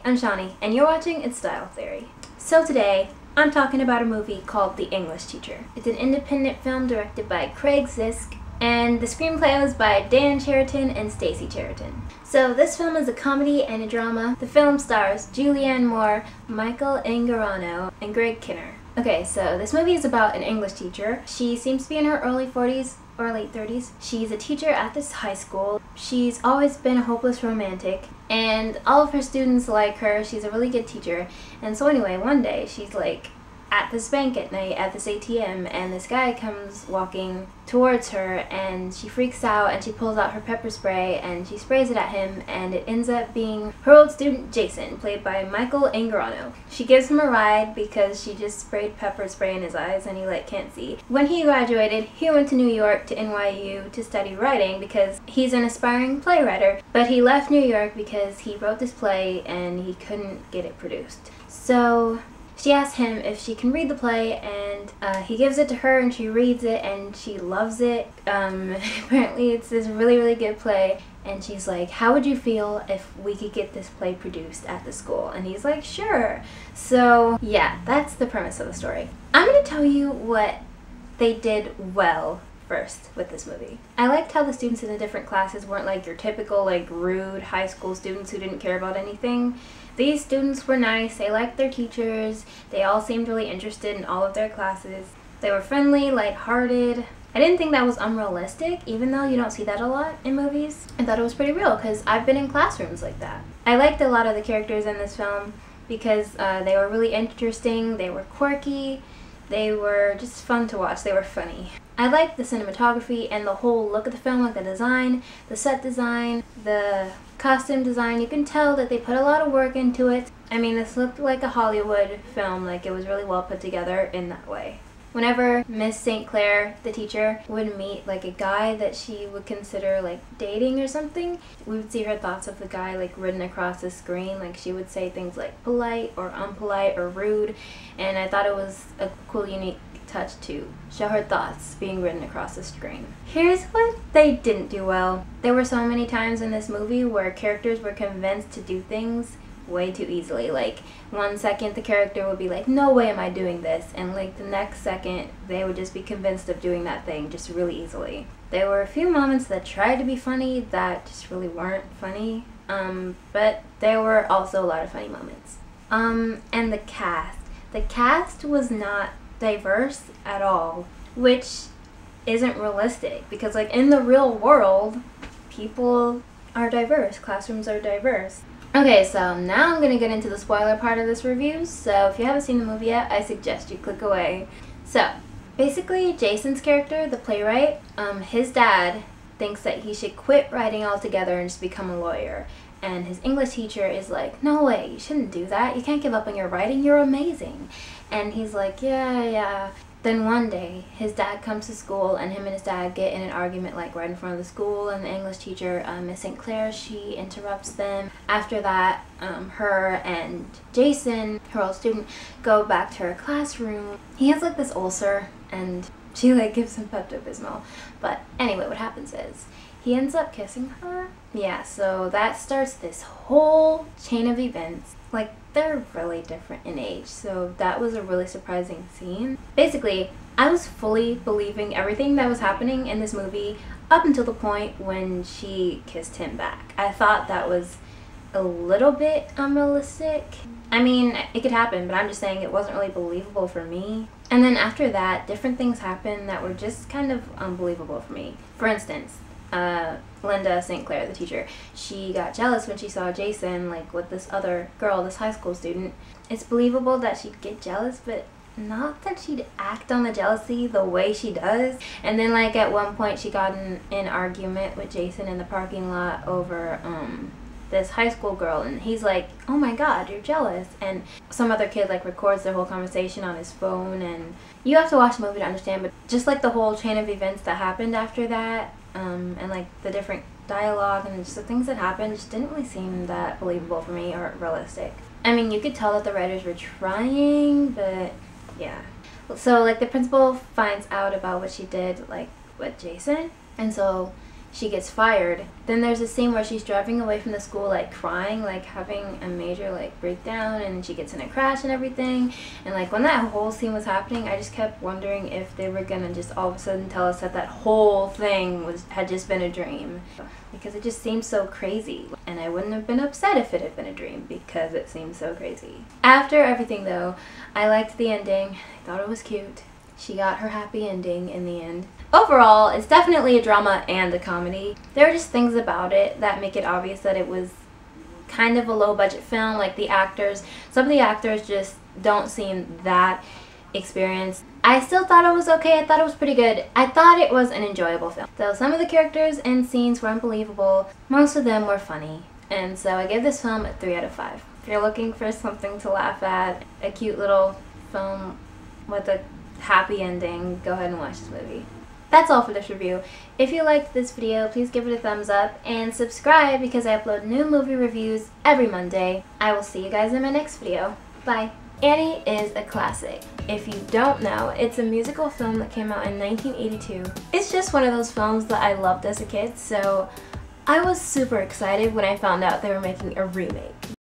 I'm Shani, and you're watching It's Style Theory. So today, I'm talking about a movie called The English Teacher. It's an independent film directed by Craig Zisk, and the screenplay was by Dan Cheriton and Stacey Cheriton. So this film is a comedy and a drama. The film stars Julianne Moore, Michael Angarano, and Greg Kinnear. Okay, so this movie is about an English teacher. She seems to be in her early 40s or late 30s. She's a teacher at this high school. She's always been a hopeless romantic, and all of her students like her. She's a really good teacher. And so anyway, one day she's like at this bank at night at this ATM, and this guy comes walking towards her, and she freaks out and she pulls out her pepper spray and she sprays it at him, and it ends up being her old student Jason, played by Michael Angarano. She gives him a ride because she just sprayed pepper spray in his eyes and he can't see. When he graduated, he went to New York to NYU to study writing because he's an aspiring playwright, but he left New York because he wrote this play and he couldn't get it produced. So she asked him if she can read the play, and he gives it to her and she reads it and she loves it. Apparently it's this really, really good play, and she's like, how would you feel if we could get this play produced at the school? And he's like, sure. So yeah, that's the premise of the story. I'm going to tell you what they did well first with this movie. I liked how the students in the different classes weren't like your typical rude high school students who didn't care about anything. These students were nice, they liked their teachers, they all seemed really interested in all of their classes. They were friendly, lighthearted. I didn't think that was unrealistic, even though you don't see that a lot in movies. I thought it was pretty real because I've been in classrooms like that. I liked a lot of the characters in this film because they were really interesting, they were quirky, they were just fun to watch, they were funny. I liked the cinematography and the whole look of the film, like the design, the set design, the costume design. You can tell that they put a lot of work into it. I mean, this looked like a Hollywood film, like it was really well put together in that way. Whenever Miss St. Clair, the teacher, would meet a guy that she would consider dating or something, we would see her thoughts of the guy written across the screen. She would say things like polite or unpolite or rude, and I thought it was a cool, unique touch to show her thoughts being written across the screen. Here's what they didn't do well. There were so many times in this movie where characters were convinced to do things way too easily. One second the character would be like, no way am I doing this, and the next second they would just be convinced of doing that thing just really easily. There were a few moments that tried to be funny that just really weren't funny, but there were also a lot of funny moments. And the cast was not diverse at all, which isn't realistic because in the real world people are diverse, classrooms are diverse. Okay, so now I'm gonna get into the spoiler part of this review, so if you haven't seen the movie yet, I suggest you click away. So basically, Jason's character, the playwright, his dad thinks that he should quit writing altogether and just become a lawyer. And his English teacher is like, no way, you shouldn't do that. You can't give up on your writing. You're amazing. And he's like, yeah. Then one day, his dad comes to school, and him and his dad get in an argument right in front of the school, and the English teacher, Miss St. Clair, she interrupts them. After that, her and Jason, her old student, go back to her classroom. He has this ulcer, and she gives him Pepto-Bismol. But anyway, what happens is he ends up kissing her. Yeah, so that starts this whole chain of events. They're really different in age, so that was a really surprising scene. Basically, I was fully believing everything that was happening in this movie up until the point when she kissed him back. I thought that was a little bit unrealistic. I mean, it could happen, but I'm just saying it wasn't really believable for me. And then after that, different things happened that were just kind of unbelievable for me. For instance, Linda St. Clair, the teacher, she got jealous when she saw Jason with this other girl, this high school student. It's believable that she'd get jealous, but not that she'd act on the jealousy the way she does. And then at one point she got in an argument with Jason in the parking lot over this high school girl, and he's like, oh my god, you're jealous. And some other kid records their whole conversation on his phone, and you have to watch the movie to understand, but just the whole chain of events that happened after that, and the different dialogue and just the things that happened just didn't really seem that believable for me or realistic. I mean, you could tell that the writers were trying, but yeah. So the principal finds out about what she did with Jason, and so she gets fired. Then there's a scene where she's driving away from the school like crying, like having a major like breakdown, and she gets in a crash and everything. And like when that whole scene was happening, I just kept wondering if they were gonna just all of a sudden tell us that that whole thing had just been a dream, because it just seems so crazy. And I wouldn't have been upset if it had been a dream because it seems so crazy. After everything though, I liked the ending. I thought it was cute. She got her happy ending in the end. Overall, it's definitely a drama and a comedy. There are just things about it that make it obvious that it was kind of a low-budget film. Like the actors, some of the actors just don't seem that experienced. I still thought it was okay. I thought it was pretty good. I thought it was an enjoyable film. So some of the characters and scenes were unbelievable. Most of them were funny. And so I give this film a 3 out of 5. If you're looking for something to laugh at, a cute little film with a happy ending, go ahead and watch this movie. That's all for this review. If you liked this video, please give it a thumbs up and subscribe because I upload new movie reviews every Monday. I will see you guys in my next video. Bye. Annie is a classic. If you don't know, it's a musical film that came out in 1982. It's just one of those films that I loved as a kid, so I was super excited when I found out they were making a remake.